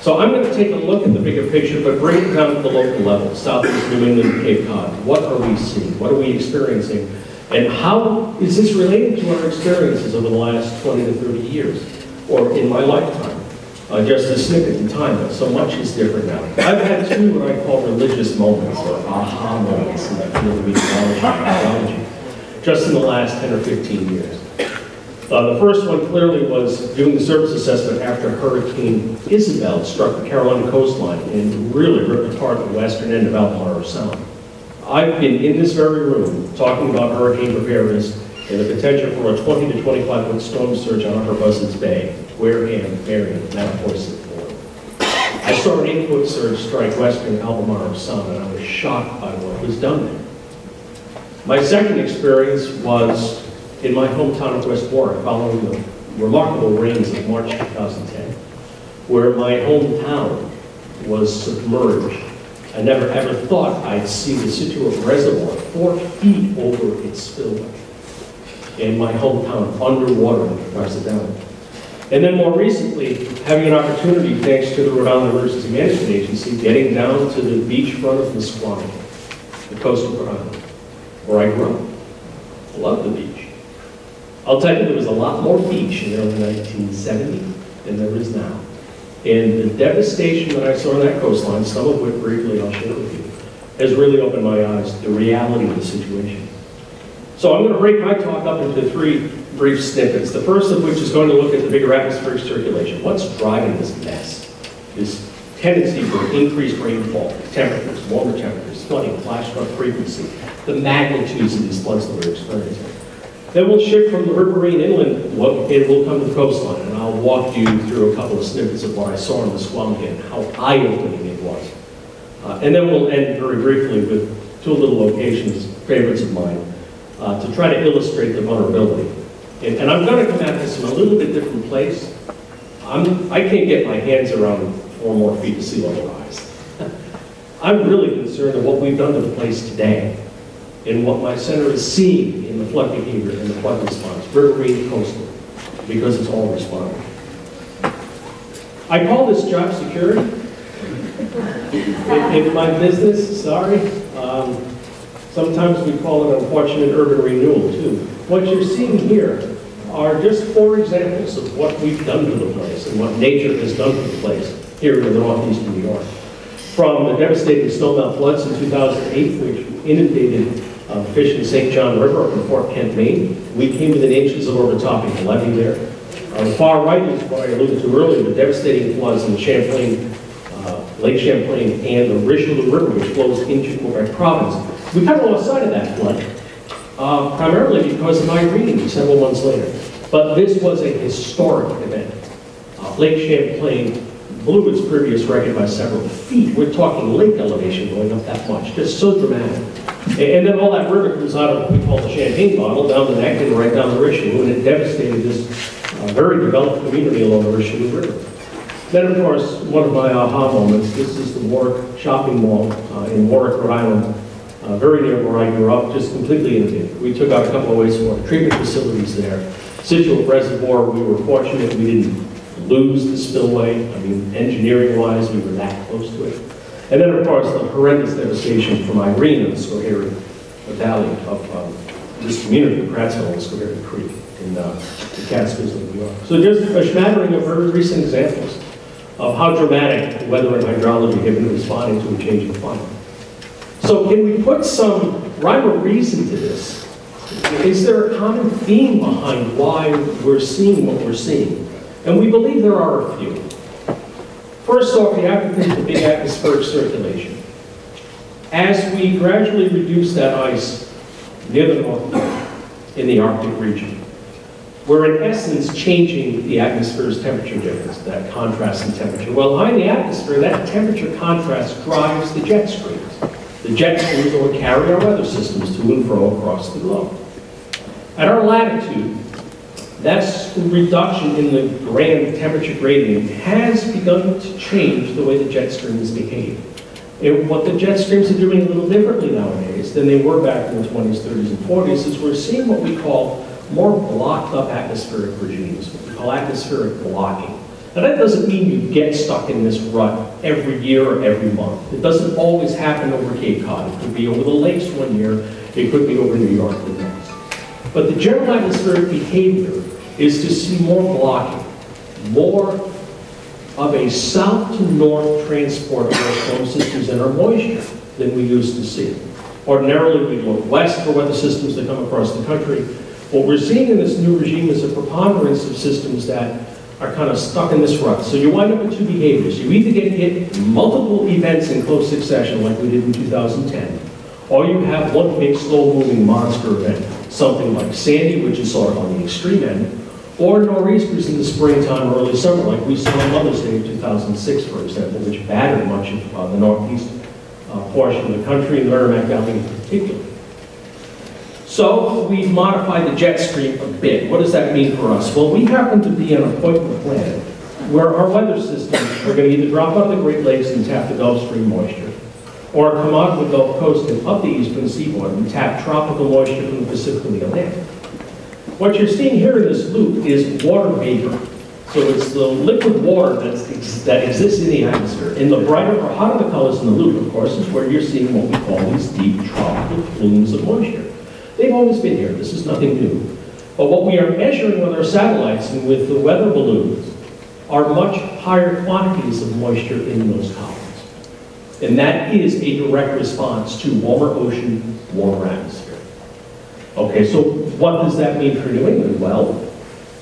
So I'm going to take a look at the bigger picture, but bring it down to the local level, Southeast New England, Cape Cod. What are we seeing? What are we experiencing? And how is this related to our experiences over the last 20 to 30 years, or in my lifetime? Just a snippet in time, but so much is different now. I've had two what I call religious moments, or aha moments, in that field of ecology and hydrology, just in the last 10 or 15 years. The first one clearly was doing the surface assessment after Hurricane Isabel struck the Carolina coastline and really ripped apart the western end of Albemarle Sound. I've been in this very room talking about hurricane preparedness and the potential for a 20 to 25 foot storm surge on Upper Buzzards Bay, Wareham, Marion, Mattapoisett, Florida. I saw an 8-foot surge strike western Albemarle Sound, and I was shocked by what was done there. My second experience was in my hometown of West Warwick, following the remarkable rains of March 2010, where my hometown was submerged. I never ever thought I'd see the Situate Reservoir 4 feet over its spillway, and my hometown underwater in Hudson. And then more recently, having an opportunity, thanks to the Rhode Island Emergency Management Agency, getting down to the beachfront of Nisqually, the coast of Rhode Island, where I grew up. I love the beach. I'll tell you, there was a lot more beach in the early 1970s than there is now. And the devastation that I saw on that coastline, some of which briefly I'll share with you, has really opened my eyes to the reality of the situation. So I'm going to break my talk up into 3 brief snippets, the first of which is going to look at the bigger atmospheric circulation. What's driving this mess? This tendency for increased rainfall, temperatures, warmer temperatures, flooding, flash flood frequency, the magnitudes of these floods that we're experiencing. Then we'll shift from the Riverine inland, and we'll come to the coastline, and I'll walk you through a couple of snippets of what I saw on the Squamish and how eye-opening it was. And then we'll end very briefly with 2 little locations, favorites of mine, to try to illustrate the vulnerability. And I'm going to come at this from a little bit different place. I can't get my hands around 4 more feet of sea level rise. I'm really concerned of what we've done to the place today and what my center is seeing in the flood behavior and the flood response, Riverine, coastal, because it's all responding. I call this job security. In my business, sorry. Sometimes we call it unfortunate urban renewal too. What you're seeing here are just 4 examples of what we've done to the place and what nature has done to the place here in the northeastern New York. From the devastating snowmelt floods in 2008, which inundated fish in St. John River up in Fort Kent, Maine. We came within inches of overtopping the levee there. On the far right is what I alluded to earlier, the devastating floods in the Champlain, Lake Champlain and the Richelieu River, which flows into Quebec province. We kind of lost sight of that flood, primarily because of Irene several months later. But this was a historic event. Lake Champlain blew its previous record by several feet. We're talking lake elevation going up that much, just so dramatic. And then all that river comes out of what we call the Champagne bottle, down the neck and right down the Richelieu, and it devastated this very developed community along the Richelieu River. Then, of course, one of my aha moments, this is the Warwick Shopping Mall in Warwick, Rhode Island, very near where I grew up, just completely inundated. We took out a couple of wastewater treatment facilities there. Situate Reservoir, we were fortunate we didn't lose the spillway. I mean, engineering-wise, we were that close to it. And then, of course, the horrendous devastation from Irene in the Schoharie Valley of this community of Prattsville and Schoharie Creek in the Catskills of New York. So just a smattering of very recent examples of how dramatic weather and hydrology have been responding to a changing climate. So can we put some rhyme or reason to this? Is there a common theme behind why we're seeing what we're seeing? And we believe there are a few. First off, you have to think of the big atmospheric circulation. As we gradually reduce that ice near the North Pole in the Arctic region, we're in essence changing the atmosphere's temperature difference, that contrast in temperature. Well, high in the atmosphere, that temperature contrast drives the jet streams. The jet streams will carry our weather systems to and fro across the globe. At our latitude, that reduction in the grand temperature gradient has begun to change the way the jet streams behave. And what the jet streams are doing a little differently nowadays than they were back in the 20s, 30s, and 40s is we're seeing what we call more blocked up atmospheric regimes, what we call atmospheric blocking. Now that doesn't mean you get stuck in this rut every year or every month. It doesn't always happen over Cape Cod. It could be over the lakes one year, it could be over New York the next. But the general atmospheric behavior is to see more blocking, more of a south to north transport of our storm systems and our moisture than we used to see. Ordinarily, we look west for weather systems that come across the country. What we're seeing in this new regime is a preponderance of systems that are kind of stuck in this rut. So you wind up with two behaviors. You either get hit multiple events in close succession like we did in 2010, or you have one big slow-moving monster event, something like Sandy, which is sort of on the extreme end, or nor'easters in the springtime or early summer like we saw on Mother's Day of 2006, for example, which battered much of the northeast portion of the country and the Merrimack Valley in particular. So we've modified the jet stream a bit. What does that mean for us? Well, we happen to be on a point in the planet where our weather systems are going to either drop out of the Great Lakes and tap the Gulf Stream moisture, or come out of the Gulf Coast and up the eastern seaboard and tap tropical moisture from the Pacific and the Atlantic. What you're seeing here in this loop is water vapor. So it's the liquid water that exists in the atmosphere. In the brighter or hotter the colors in the loop, of course, is where you're seeing what we call these deep tropical plumes of moisture. They've always been here. This is nothing new. But what we are measuring with our satellites and with the weather balloons are much higher quantities of moisture in those columns. And that is a direct response to warmer ocean, warmer atmosphere. Okay, so what does that mean for New England? Well,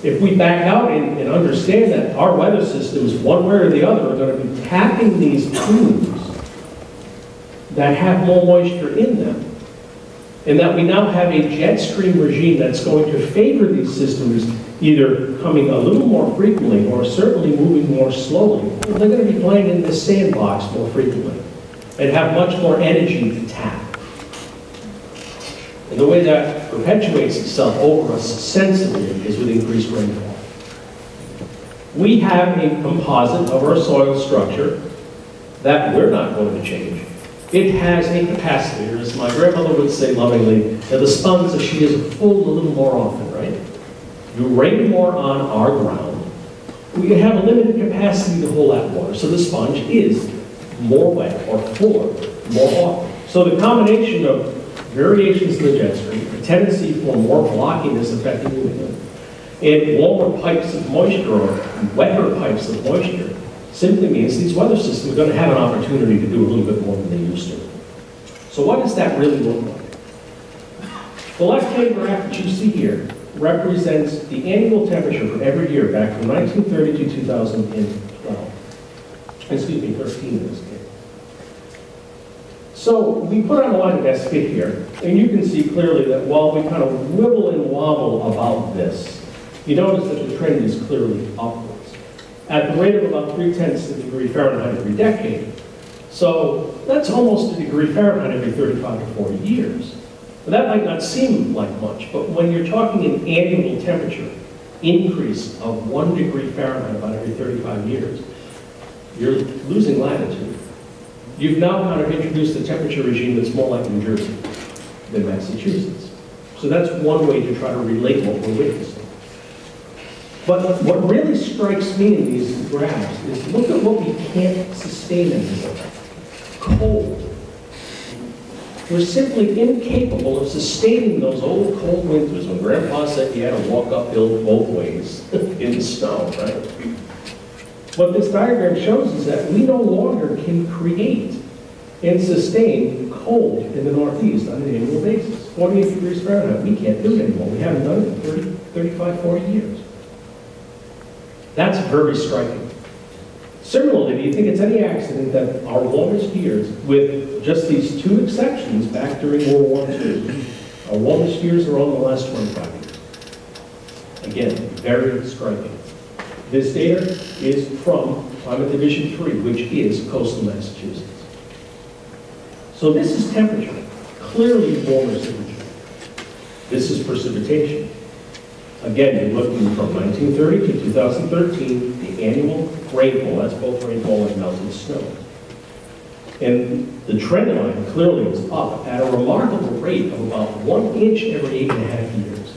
if we back out and understand that our weather systems, one way or the other, are going to be tapping these plumes that have more moisture in them, and that we now have a jet stream regime that's going to favor these systems either coming a little more frequently or certainly moving more slowly, well, they're going to be playing in this sandbox more frequently and have much more energy to tap. And the way that perpetuates itself over us sensibly is with increased rainfall. We have a composite of our soil structure that we're not going to change. It has a capacity, or as my grandmother would say lovingly, that the sponge, she is full a little more often, right? You rain more on our ground, we have a limited capacity to hold that water, so the sponge is more wet or fuller more often. So the combination of variations in the jet stream, a tendency for more blockiness affecting New England, and warmer pipes of moisture or wetter pipes of moisture simply means these weather systems are going to have an opportunity to do a little bit more than they used to. So what does that really look like? The left-hand graph that you see here represents the annual temperature for every year back from 1930 to 2012. Excuse me, 13 in this case. So we put on a line of escape here, and you can see clearly that while we kind of wibble and wobble about this, you notice that the trend is clearly upwards at the rate of about 0.3 degree Fahrenheit every decade. So that's almost a degree Fahrenheit every 35 to 40 years. Now, that might not seem like much, but when you're talking an annual temperature increase of 1 degree Fahrenheit about every 35 years, you're losing latitude. You've now kind of introduced a temperature regime that's more like New Jersey than Massachusetts. So that's one way to try to relate what we're witnessing. But what really strikes me in these graphs is look at what we can't sustain anymore. Cold. We're simply incapable of sustaining those old cold winters when Grandpa said you had to walk uphill both ways in the snow, right? What this diagram shows is that we no longer can create and sustain cold in the Northeast on an annual basis. 48 degrees Fahrenheit, we can't do it anymore. We haven't done it in 30, 35, 40 years. That's very striking. Similarly, do you think it's any accident that our warmest years, with just these two exceptions back during World War II, our warmest years are all in the last 25 years? Again, very striking. This data is from Climate Division 3, which is coastal Massachusetts. So this is temperature, clearly warmer temperature. This is precipitation. Again, you're looking from 1930 to 2013, the annual rainfall, that's both rainfall and melted snow. And the trend line clearly is up at a remarkable rate of about 1 inch every 8.5 years.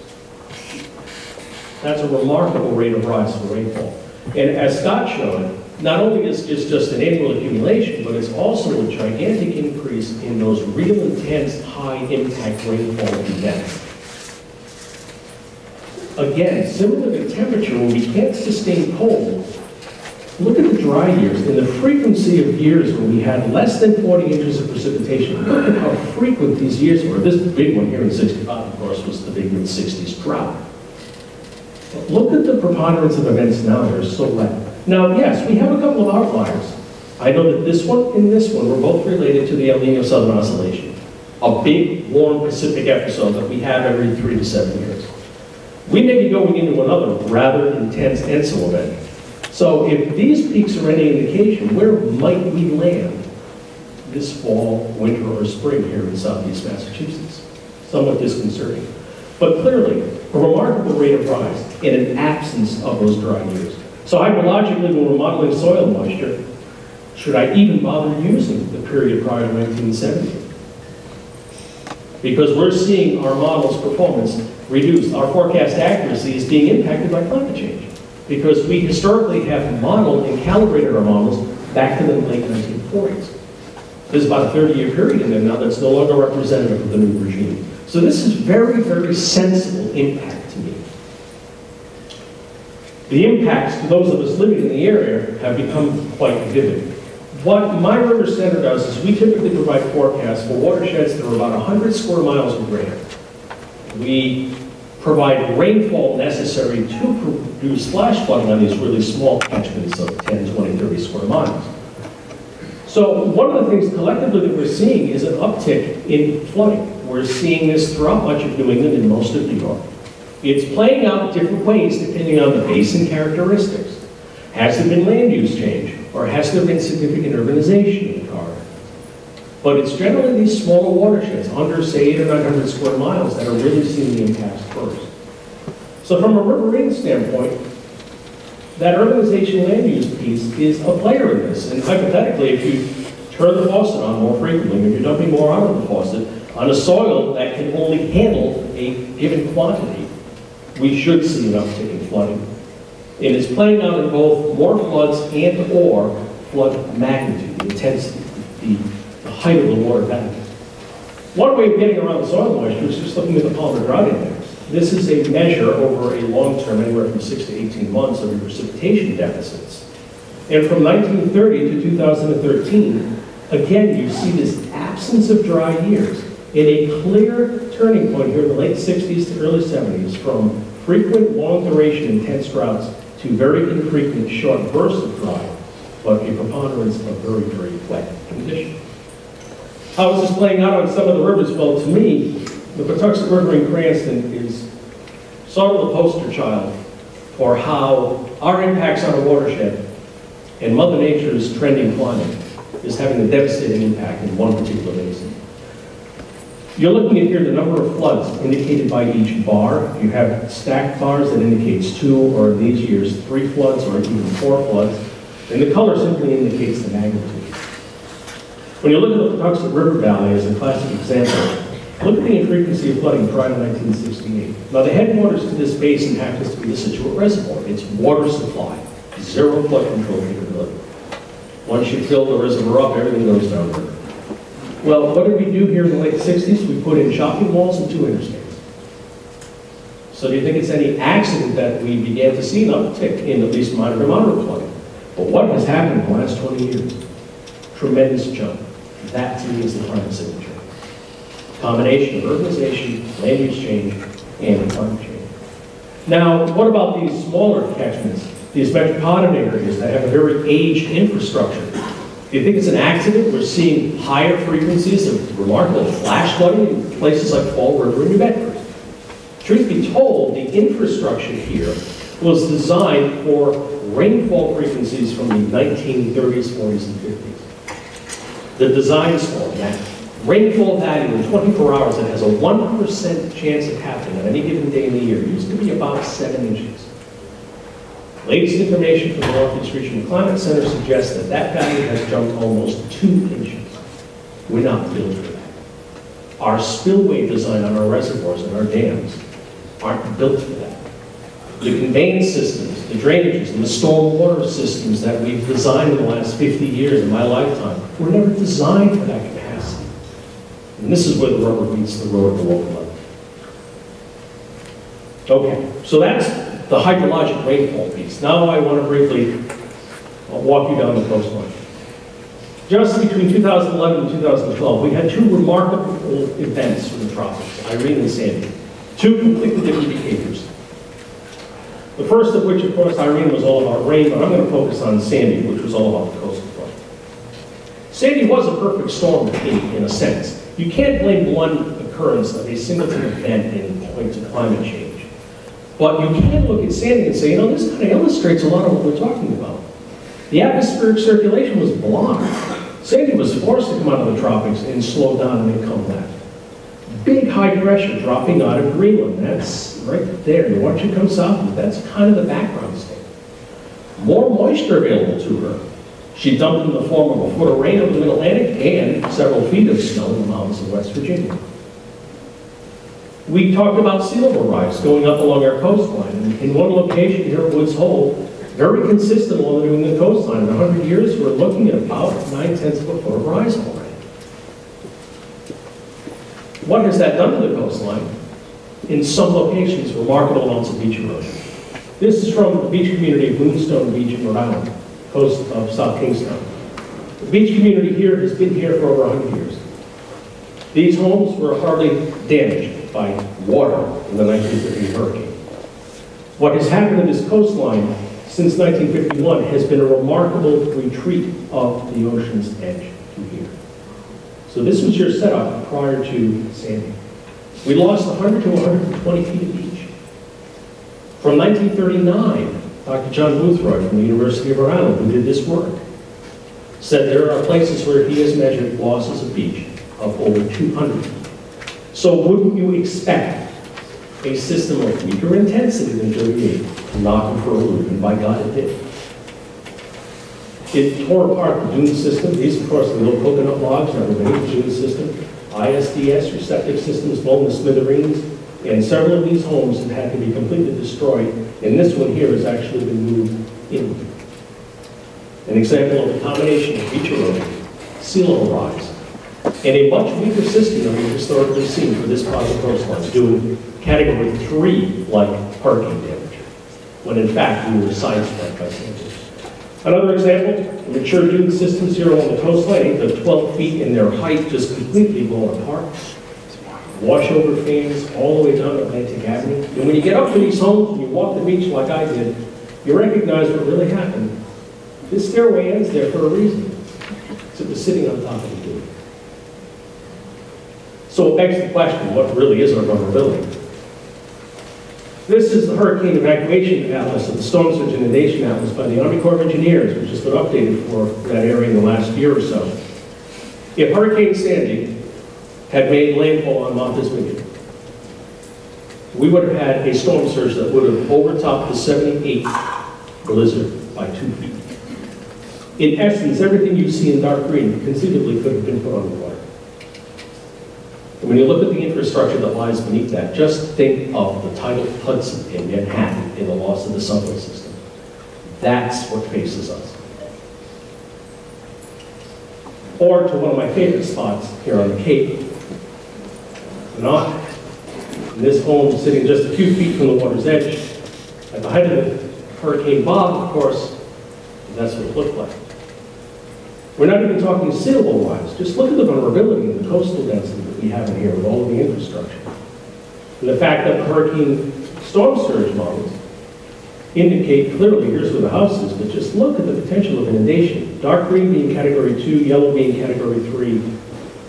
That's a remarkable rate of rise for rainfall. And as Scott showed, not only is this just an annual accumulation, but it's also a gigantic increase in those real intense high-impact rainfall events. Again, similar to temperature, when we can't sustain cold, look at the dry years and the frequency of years when we had less than 40 inches of precipitation. Look at how frequent these years were. This big one here in 65, of course, was the big mid-60s drought. But look at the preponderance of events now that are so wet. Now, yes, we have a couple of outliers. I know that this one and this one were both related to the El Nino Southern Oscillation, a big, warm Pacific episode that we have every 3 to 7 years. We may be going into another rather intense ENSO event. So if these peaks are any indication, where might we land this fall, winter, or spring here in southeast Massachusetts? Somewhat disconcerting. But clearly, a remarkable rate of rise in an absence of those dry years. So hydrologically, when we're modeling soil moisture, should I even bother using the period prior to 1970? Because we're seeing our model's performance reduced. Our forecast accuracy is being impacted by climate change, because we historically have modeled and calibrated our models back to the late 1940s. There's about a 30-year period in there now that's no longer representative of the new regime. So this is very, very sensible impact to me. The impacts to those of us living in the area have become quite vivid. What my river center does is we typically provide forecasts for watersheds that are about 100 square miles or greater. We provide rainfall necessary to produce flash flooding on these really small catchments of 10, 20, 30 square miles. So one of the things collectively that we're seeing is an uptick in flooding. We're seeing this throughout much of New England and most of New York. It's playing out different ways depending on the basin characteristics. Has there been land use change? Or has there been significant urbanization in the corridor? But it's generally these smaller watersheds, under, say, 800 or 900 square miles, that are really seeing the impacts first. So from a Riverine standpoint, that urbanization land use piece is a player in this. And hypothetically, if you turn the faucet on more frequently, if you're dumping more out of the faucet on a soil that can only handle a given quantity, we should see an uptick in flooding. And it's playing out in both more floods and or flood magnitude, the intensity, the height of the water pattern. One way of getting around the soil moisture is just looking at the Palmer Drought Index. This is a measure over a long term, anywhere from 6 to 18 months, of your precipitation deficits. And from 1930 to 2013, again, you see this absence of dry years and a clear turning point here in the late 60s to early 70s from frequent, long duration, intense droughts to very infrequent, short bursts of dry, but a preponderance of very, very wet conditions. How is this playing out on some of the rivers? Well, to me, the Patuxent River in Cranston is sort of the poster child for how our impacts on a watershed and Mother Nature's trending climate is having a devastating impact in one particular basin. You're looking at here the number of floods indicated by each bar. You have stacked bars that indicates 2, or in these years, 3 floods, or even 4 floods. And the color simply indicates the magnitude. When you look at the Patuxent River Valley as a classic example, look at the infrequency of flooding prior to 1968. Now, the headwaters to this basin happens to be the Situate Reservoir. It's water supply, 0 flood control capability. Once you fill the reservoir up, everything goes down the river. Well, what did we do here in the late 60s? We put in shopping malls and 2 interstates. So do you think it's any accident that we began to see an uptick in at least minor to moderate flooding? But what has happened in the last 20 years? Tremendous jump. That, to me, is the climate signature. Combination of urbanization, land use change, and climate change. Now, what about these smaller catchments, these metropolitan areas that have a very aged infrastructure? Do you think it's an accident we're seeing higher frequencies of remarkable flash flooding in places like Fall River and New Bedford? Truth be told, the infrastructure here was designed for rainfall frequencies from the 1930s, 40s, and 50s. The design score, that rainfall value in 24 hours that has a 1% chance of happening on any given day in the year used to be about 7 inches. Latest information from the Northeast Regional Climate Center suggests that that value has jumped almost 2 inches. We're not built for that. Our spillway design on our reservoirs and our dams aren't built for that. The conveyance systems, the drainages, and the storm water systems that we've designed in the last 50 years in my lifetime were never designed for that capacity. And this is where the rubber meets the road at the local level. Okay, so that's the hydrologic rainfall piece. Now I want to briefly walk you down the coastline. Just between 2011 and 2012, we had two remarkable events from the tropics, Irene and Sandy. Two completely different behaviors. The first of which, of course, Irene was all about rain, but I'm going to focus on Sandy, which was all about the coastal front. Sandy was a perfect storm in a sense. You can't blame one occurrence of a singleton event in point to climate change. But you can look at Sandy and say, you know, this kind of illustrates a lot of what we're talking about. The atmospheric circulation was blocked. Sandy was forced to come out of the tropics and slow down and then come back. Big high pressure dropping out of Greenland. That's right there. You watch it come south, that's kind of the background state. More moisture available to her. She dumped in the form of a foot of rain over the Mid-Atlantic and several feet of snow in the mountains of West Virginia. We talked about sea level rise going up along our coastline. In one location here at Woods Hole, very consistent along the New England coastline. In 100 years, we're looking at about 9/10 of a foot of rise already. What has that done to the coastline? In some locations, remarkable amounts of beach erosion. This is from the beach community of Moonstone Beach in Rhode Island, coast of South Kingstown. The beach community here has been here for over 100 years. These homes were hardly damaged by water in the 1950 hurricane. What has happened to this coastline since 1951 has been a remarkable retreat of the ocean's edge to here. So this was your setup prior to Sandy. We lost 100 to 120 feet of beach. From 1939, Dr. John Boothroyd from the University of Rhode Island, who did this work, said there are places where he has measured losses of beach of over 200 feet. So wouldn't you expect a system of weaker intensity than 38 to knock him for a loop? And by God, it did. It tore apart the dune system. These, of course, are the little coconut logs that were made the dune system. ISDS, or septic systems, blown to smithereens. And several of these homes have had to be completely destroyed. And this one here has actually been moved in. An example of a combination of beach erosion, sea level rise, and a much weaker system than we've historically seen for this part of the coastline, doing category 3 like hurricane damage, when in fact we were sideswept by Sandy. Another example, mature dune systems here along the coastline, the 12 feet in their height just completely blown apart. Washover fans all the way down Atlantic Avenue. And when you get up to these homes and you walk the beach like I did, you recognize what really happened. This stairway ends there for a reason. Because it was sitting on top of the dune. So it begs the question, what really is our vulnerability? This is the Hurricane Evacuation Atlas of the Storm Surge Inundation Atlas by the Army Corps of Engineers, which has been updated for that area in the last year or so. If Hurricane Sandy had made landfall on Mount Vineyard, we would have had a storm surge that would have overtopped the 78 blizzard by 2 feet. In essence, everything you see in dark green conceivably could have been put on the water. And when you look at the infrastructure that lies beneath that, just think of the tidal Hudson in Manhattan and the loss of the subway system. That's what faces us. Or to one of my favorite spots here on the Cape. This home sitting just a few feet from the water's edge. At the height of Hurricane Bob, of course, that's what it looked like. We're not even talking sea level rise. Just look at the vulnerability in the coastal density that we have in here with all of the infrastructure. And the fact that the hurricane storm surge models indicate clearly here's where the house is, but just look at the potential of inundation. Dark green being category 2, yellow being category 3,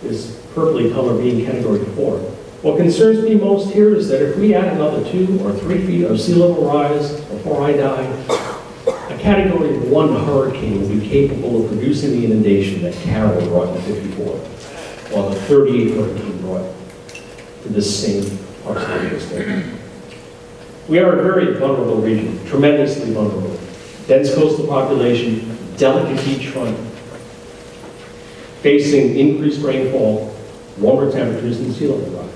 this purpley color being category 4. What concerns me most here is that if we add another 2 or 3 feet of sea level rise before I die, a category 1 hurricane will be capable of producing the inundation that Carol brought in 54, while the 38 hurricane brought to this same parts of the state. We are a very vulnerable region, tremendously vulnerable. Dense coastal population, delicate beachfront, facing increased rainfall, warmer temperatures, and sea level rise.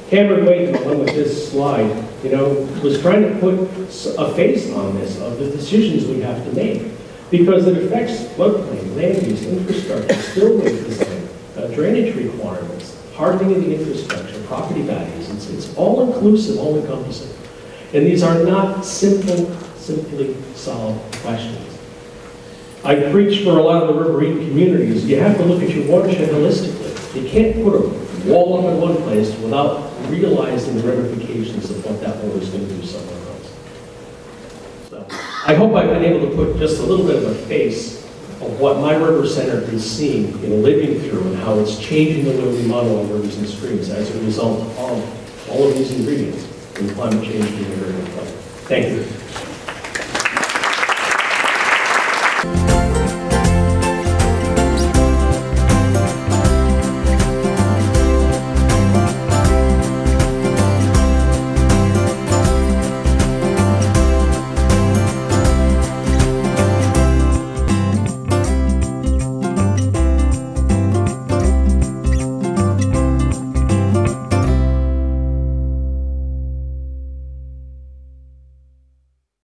Cameron Wade, along with this slide, was trying to put a face on this, of the decisions we have to make. Because it affects floodplain, land use, infrastructure, spillway design, drainage requirements, hardening of the infrastructure, property values. It's all inclusive, all encompassing. And these are not simply solved questions. I preach for a lot of the Riverine communities, you have to look at your watershed holistically. You can't put a wall up in one place without realizing the ramifications of what that wall is going to do somewhere else. So, I hope I've been able to put just a little bit of a face of what my river center is seeing, living through, and how it's changing the way we model our rivers and streams as a result of all of these ingredients in climate change being very important. Thank you.